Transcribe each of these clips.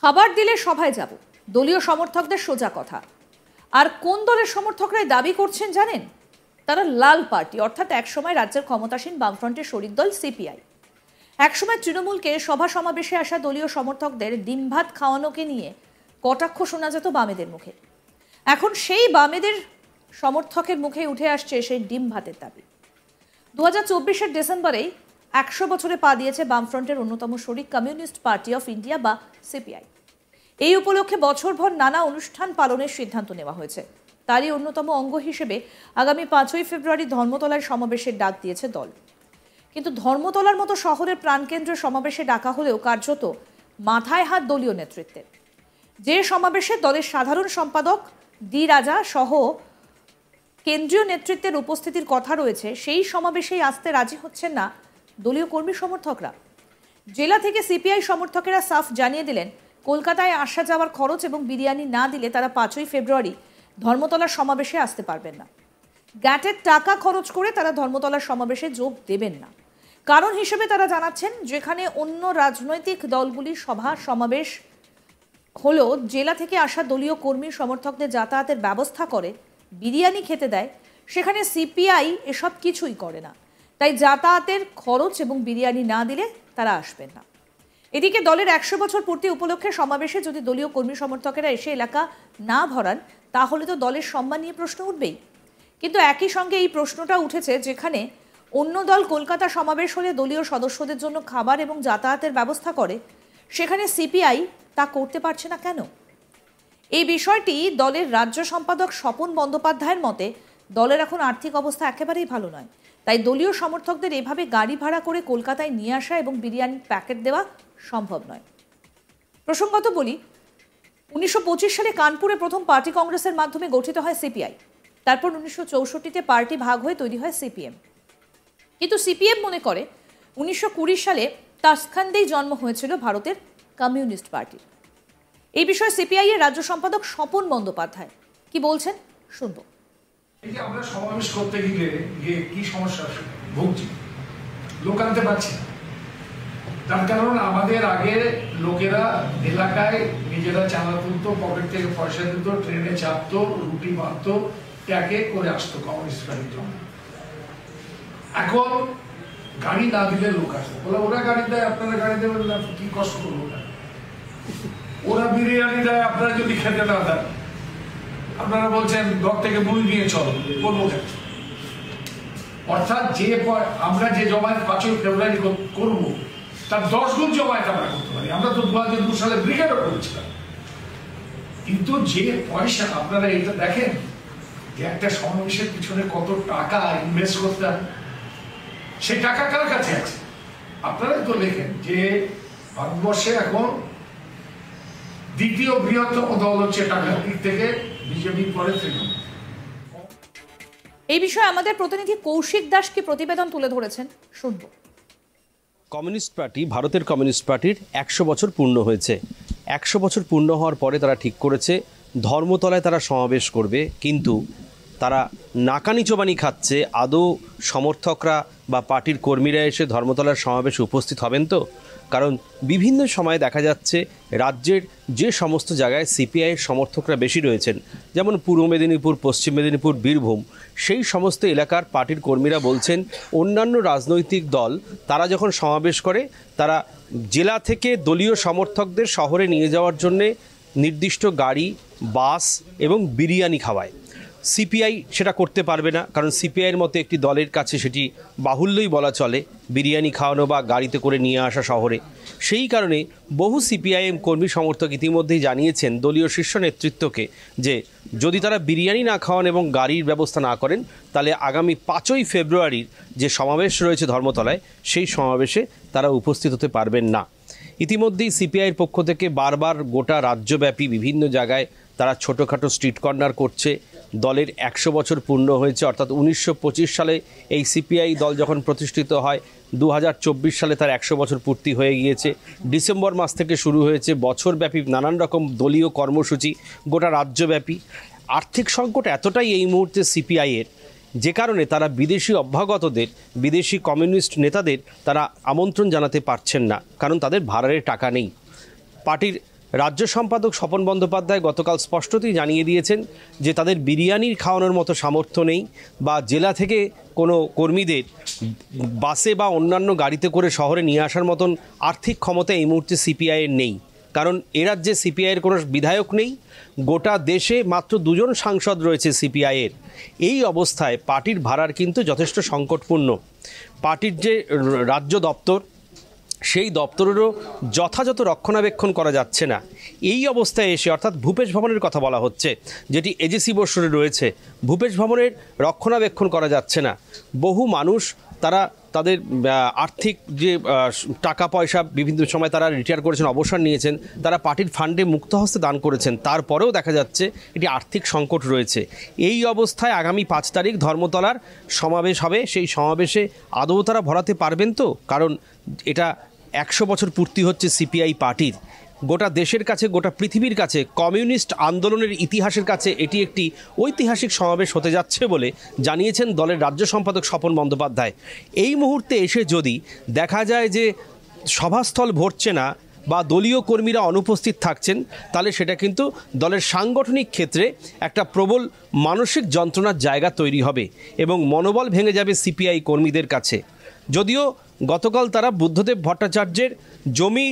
খাবার দিলে সভায় যাব, দলীয় সমর্থকদের সোজা কথা। আর কোন দলের সমর্থকরাই দাবি করছেন জানেন? তারা লাল পার্টি, অর্থাৎ একসময় রাজ্যের ক্ষমতাসীন বামফ্রন্টের শরিক দল সিপিআই। একসময় তৃণমূলকে সভা সমাবেশে আসা দলীয় সমর্থকদের ডিম ভাত খাওয়ানোকে নিয়ে কটাক্ষ শোনা যেত বামেদের মুখে। এখন সেই বামেদের সমর্থকের মুখে উঠে আসছে সেই ডিম ভাতের দাবি। 2024-এর ডিসেম্বরেই 100 বছরে পা দিয়েছে বামফ্রন্টের অন্যতম শরিক কমিউনিস্ট পার্টি অফ ইন্ডিয়া বা সিপিআই। এই উপলক্ষে বছরভর নানা অনুষ্ঠান পালনের সিদ্ধান্ত নেওয়া হয়েছে। তারই অন্যতম অঙ্গ হিসেবে আগামী 5ই ফেব্রুয়ারি ধর্মতলায় সমাবেশের ডাক দিয়েছে দল। কিন্তু ধর্মতলার মতো শহরের প্রাণকেন্দ্রে সমাবেশে ডাকা হলেও কার্যত মাথায় হাত দলীয় নেতৃত্বের। যে সমাবেশে দলের সাধারণ সম্পাদক ডি রাজা সহ কেন্দ্রীয় নেতৃত্বের উপস্থিতির কথা রয়েছে, সেই সমাবেশেই আসতে রাজি হচ্ছেন না দলীয় কর্মী সমর্থকরা। জেলা থেকে সিপিআই সমর্থকেরা সাফ জানিয়ে দিলেন, কলকাতায় আসা যাওয়ার খরচ এবং বিরিয়ানি না দিলে তারা 5ই ফেব্রুয়ারি ধর্মতলার সমাবেশে আসতে পারবেন না। গ্যাটের টাকা খরচ করে তারা ধর্মতলার সমাবেশে যোগ দেবেন না। কারণ হিসেবে তারা জানাচ্ছেন, যেখানে অন্য রাজনৈতিক দলগুলির সভা সমাবেশ হলেও জেলা থেকে আসা দলীয় কর্মী সমর্থকদের যাতায়াতের ব্যবস্থা করে, বিরিয়ানি খেতে দেয়, সেখানে সিপিআই এসব কিছুই করে না। তাই যাতায়াতের খরচ এবং বিরিয়ানি না দিলে তারা আসবেন না। এদিকে দলের 100 বছর পূর্তি উপলক্ষে সমাবেশে যদি দলীয় কর্মী সমর্থকেরা এসে এলাকা না ভরান, তাহলে তো দলের সম্মান নিয়ে প্রশ্ন উঠবেই। কিন্তু একই সঙ্গে এই প্রশ্নটা উঠেছে, যেখানে অন্য দল কলকাতা সমাবেশ হলে দলীয় সদস্যদের জন্য খাবার এবং যাতায়াতের ব্যবস্থা করে, সেখানে সিপিআই তা করতে পারছে না কেন? এই বিষয়টি দলের রাজ্য সম্পাদক স্বপন বন্দ্যোপাধ্যায়ের মতে, দলের এখন আর্থিক অবস্থা একেবারেই ভালো নয়। তাই দলীয় সমর্থকদের এভাবে গাড়ি ভাড়া করে কলকাতায় নিয়ে আসা এবং বিরিয়ানির প্যাকেট দেওয়া সম্ভব নয়। প্রসঙ্গত বলি, 1925 সালে কানপুরে প্রথম পার্টি কংগ্রেসের মাধ্যমে গঠিত হয় সিপিআই। তারপর 1964-তে পার্টি ভাগ হয়ে তৈরি হয় সিপিএম। কিন্তু সিপিএম মনে করে 1920 সালে তাসখান্দেই জন্ম হয়েছিল ভারতের কমিউনিস্ট পার্টি। এই বিষয়ে সিপিআই এর রাজ্য সম্পাদক স্বপন বন্দ্যোপাধ্যায় কি বলছেন শুনবো। এই যে আমরা সমাবেশ করতে গিয়ে কি সমস্যা ভুগছি, লোক আনতে পারছি না। তার কারণ আমাদের আগে লোকেরা এলাকায় নিজেরা চাঁদা তুলতো, পকেট থেকে পয়সা দিত, ট্রেনে চাপতো, রুটি বাঁধতো, ট্যাগে করে আসতো কমিউনিস্ট পার্টির জন্য। এখন গাড়ি না দিলে লোক আসতো, বলে ওরা গাড়ি দেয় আপনারা গাড়ি দেবেন না, কি কষ্ট করবো না। ওরা বিরিয়ানি দেয়, আপনারা যদি খেতে না দেন, আপনারা বলছেন ঘর থেকে মুড়ি নিয়ে চলো, করবো কেন? অর্থাৎ আমরা যে জমায়েত 5ই ফেব্রুয়ারি করবো, তার 10 গুণ জমায়েত আমরা করতে পারি। আমরা তো 2002 সালে ব্রিগেডও করেছিলাম। কিন্তু যে পয়সা, আপনারা এটা দেখেন যে একটা সমাবেশের পিছনে কত টাকা ইনভেস্ট করতে হয়, সেই টাকা কার কাছে আছে? আপনারাই তো লেখেন যে ভারতবর্ষে এখন দ্বিতীয় বৃহত্তম দল হচ্ছে টাকার দিক থেকে বিজেপি, পরে তৃণমূল। এই বিষয়ে আমাদের প্রতিনিধি কৌশিক দাস কি প্রতিবেদন তুলে ধরেছেন শুনব। কমিউনিস্ট পার্টি, ভারতের কমিউনিস্ট পার্টির 100 বছর পূর্ণ হয়েছে। 100 বছর পূর্ণ হওয়ার পরে তারা ঠিক করেছে ধর্মতলায় তারা সমাবেশ করবে। কিন্তু তারা নাকানি চোবানি খাচ্ছে, আদৌ সমর্থকরা বা পার্টির কর্মীরা এসে ধর্মতলার সমাবেশে উপস্থিত হবেন তো? কারণ বিভিন্ন সময়ে দেখা যাচ্ছে রাজ্যের যে সমস্ত জায়গায় সিপিআইয়ের সমর্থকরা বেশি রয়েছেন, যেমন পূর্ব মেদিনীপুর, পশ্চিম মেদিনীপুর, বীরভূম, সেই সমস্ত এলাকার পার্টির কর্মীরা বলছেন অন্যান্য রাজনৈতিক দল তারা যখন সমাবেশ করে, তারা জেলা থেকে দলীয় সমর্থকদের শহরে নিয়ে যাওয়ার জন্যে নির্দিষ্ট গাড়ি, বাস এবং বিরিয়ানি খাওয়ায়। সিপিআই সেটা করতে পারবে না, কারণ সিপিআইয়ের মতো একটি দলের কাছে সেটি বাহুল্যই বলা চলে, বিরিয়ানি খাওয়ানো বা গাড়িতে করে নিয়ে আসা শহরে। সেই কারণে বহু সিপিআইএম কর্মী সমর্থক ইতিমধ্যেই জানিয়েছেন দলীয় শীর্ষ নেতৃত্বকে যে যদি তারা বিরিয়ানি না খাওয়ান এবং গাড়ির ব্যবস্থা না করেন, তাহলে আগামী 5ই ফেব্রুয়ারির যে সমাবেশ রয়েছে ধর্মতলায়, সেই সমাবেশে তারা উপস্থিত হতে পারবেন না। ইতিমধ্যেই সিপিআইয়ের পক্ষ থেকে বারবার গোটা রাজ্যব্যাপী বিভিন্ন জায়গায় তারা ছোটোখাটো স্ট্রিট কর্নার করছে। দলের 100 বছর পূর্ণ হয়েছে, অর্থাৎ 1925 সালে এই সিপিআই দল যখন প্রতিষ্ঠিত হয়, 2024 সালে তার 100 বছর পূর্তি হয়ে গিয়েছে। ডিসেম্বর মাস থেকে শুরু হয়েছে বছরব্যাপী নানান রকম দলীয় কর্মসূচি গোটা রাজ্যব্যাপী। আর্থিক সংকট এতটাই এই মুহূর্তে সিপিআইয়ের, যে কারণে তারা বিদেশি অভ্যাগতদের, বিদেশি কমিউনিস্ট নেতাদের তারা আমন্ত্রণ জানাতে পারছেন না, কারণ তাদের ভাড়ারে টাকা নেই। পার্টির রাজ্য সম্পাদক স্বপন বন্দ্যোপাধ্যায় গতকাল স্পষ্টতই জানিয়ে দিয়েছেন যে তাদের বিরিয়ানির খাওয়ানোর মতো সামর্থ্য নেই, বা জেলা থেকে কোনো কর্মীদের বাসে বা অন্যান্য গাড়িতে করে শহরে নিয়ে আসার মতন আর্থিক ক্ষমতা এই মুহূর্তে সিপিআইয়ের নেই। কারণ এ রাজ্যে সিপিআইয়ের কোনো বিধায়ক নেই, গোটা দেশে মাত্র 2 জন সাংসদ রয়েছে সিপিআইয়ের। এই অবস্থায় পার্টির ভাড়ার কিন্তু যথেষ্ট সংকটপূর্ণ। পার্টির যে রাজ্য দপ্তর, সেই দপ্তরেরও যথাযথ রক্ষণাবেক্ষণ করা যাচ্ছে না। এই অবস্থায় এসে, অর্থাৎ ভূপেশ ভবনের কথা বলা হচ্ছে, যেটি এজেসি বর্ষরে রয়েছে, ভূপেশ ভবনের রক্ষণাবেক্ষণ করা যাচ্ছে না। বহু মানুষ তারা তাদের আর্থিক যে টাকা পয়সা বিভিন্ন সময় তারা রিটায়ার করেছেন, অবসর নিয়েছেন, তারা পার্টির ফান্ডে মুক্তহস্তে দান করেছেন, তারপরেও দেখা যাচ্ছে এটি আর্থিক সংকট রয়েছে। এই অবস্থায় আগামী 5 তারিখ ধর্মতলার সমাবেশ হবে, সেই সমাবেশে আদৌ তারা ভরাতে পারবেন তো? কারণ এটা 100 বছর পূর্তি হচ্ছে সিপিআই পার্টির। গোটা দেশের কাছে, গোটা পৃথিবীর কাছে, কমিউনিস্ট আন্দোলনের ইতিহাসের কাছে এটি একটি ঐতিহাসিক সমাবেশ হতে যাচ্ছে বলে জানিয়েছেন দলের রাজ্য সম্পাদক স্বপন বন্দ্যোপাধ্যায়। এই মুহূর্তে এসে যদি দেখা যায় যে সভাস্থল ভরছে না বা দলীয় কর্মীরা অনুপস্থিত থাকছেন, তাহলে সেটা কিন্তু দলের সাংগঠনিক ক্ষেত্রে একটা প্রবল মানসিক যন্ত্রণার জায়গা তৈরি হবে এবং মনোবল ভেঙে যাবে সিপিআই কর্মীদের কাছে। যদিও গতকাল তারা বুদ্ধদেব ভট্টাচার্যের জমি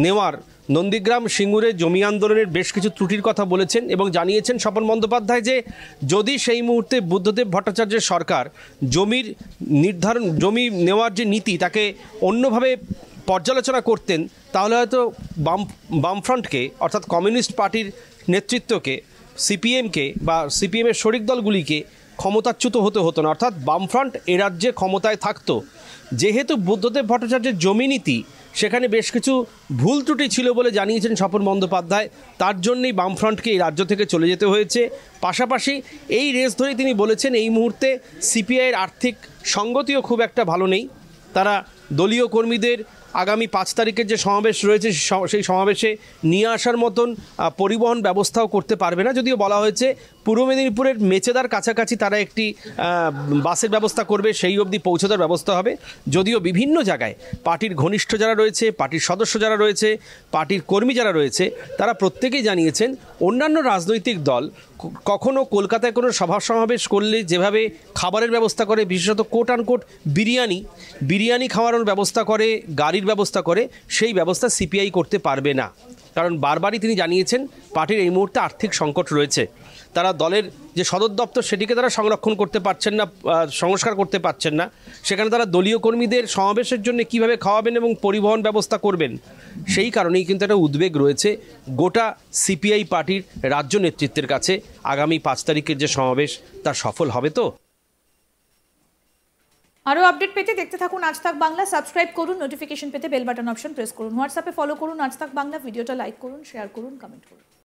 নেওয়ার, নন্দীগ্রাম সিঙ্গুরে জমি আন্দোলনের বেশ কিছু ত্রুটির কথা বলেছেন এবং জানিয়েছেন স্বপন বন্দ্যোপাধ্যায় যে যদি সেই মুহূর্তে বুদ্ধদেব ভট্টাচার্যের সরকার জমি নেওয়ার যে নীতি তাকে অন্যভাবে পর্যালোচনা করতেন, তাহলে হয়তো বামফ্রন্টকে, অর্থাৎ কমিউনিস্ট পার্টির নেতৃত্বকে, সিপিএমকে বা সিপিএমের শরিক দলগুলিকে ক্ষমতাচ্যুত হতে হতো না, অর্থাৎ বামফ্রন্ট এ রাজ্যে ক্ষমতায় থাকতো। যেহেতু বুদ্ধদেব ভট্টাচার্যের জমি নীতি, সেখানে বেশ কিছু ভুল ত্রুটি ছিল বলে জানিয়েছেন স্বপন বন্দ্যোপাধ্যায়, তার জন্যই বামফ্রন্টকে এই রাজ্য থেকে চলে যেতে হয়েছে। পাশাপাশি এই রেস ধরেই তিনি বলেছেন এই মুহূর্তে সিপিআইয়ের আর্থিক সঙ্গতিও খুব একটা ভালো নেই। তারা দলীয় কর্মীদের আগামী 5 তারিখের যে সমাবেশ রয়েছে সেই সমাবেশে নিয়ে আসার মতন পরিবহন ব্যবস্থাও করতে পারবে না। যদিও বলা হয়েছে পূর্ব মেদিনীপুরের মেচেদার কাছাকাছি তারা একটি বাসের ব্যবস্থা করবে, সেই অবধি পৌঁছানোর ব্যবস্থা হবে। যদিও বিভিন্ন জায়গায় পার্টির ঘনিষ্ঠ যারা রয়েছে, পার্টির সদস্য যারা রয়েছে, পার্টির কর্মী যারা রয়েছে, তারা প্রত্যেকেই জানিয়েছেন অন্যান্য রাজনৈতিক দল কখনো কলকাতায় কোনো সভা সমাবেশ করলে যেভাবে খাবারের ব্যবস্থা করে, বিশেষত কোট আনকোট বিরিয়ানি খাওয়ানোর ব্যবস্থা করে, গাড়ির ব্যবস্থা করে, সেই ব্যবস্থা সিপিআই করতে পারবে না। কারণ বারবারই তিনি জানিয়েছেন পার্টির এই মুহূর্তে আর্থিক সংকট রয়েছে। তারা দলের যে সদর দপ্তর সেটিকে তারা সংরক্ষণ করতে পারছেন না, সংস্কার করতে পারছেন না। সেখানে তারা দলীয় কর্মীদের সমাবেশের জন্য কিভাবে খাওয়াবেন এবং পরিবহন ব্যবস্থা করবেন, সেই কারণেই কিন্তু একটা উদ্বেগ রয়েছে গোটা সিপিআই পার্টির রাজ্য নেতৃত্বের কাছে। আগামী 5 তারিখের যে সমাবেশ তা সফল হবে তো? আরও আপডেট পেতে দেখতে থাকুন আজ তাক বাংলা। সাবস্ক্রাইব করুন, নোটিফিকেশন পেতে বেল বাটন অপশন প্রেস করুন, হোয়াটসঅ্যাপে ফলো করুন আজ তাক বাংলা, ভিডিওটা লাইক করুন, শেয়ার করুন, কমেন্ট করুন।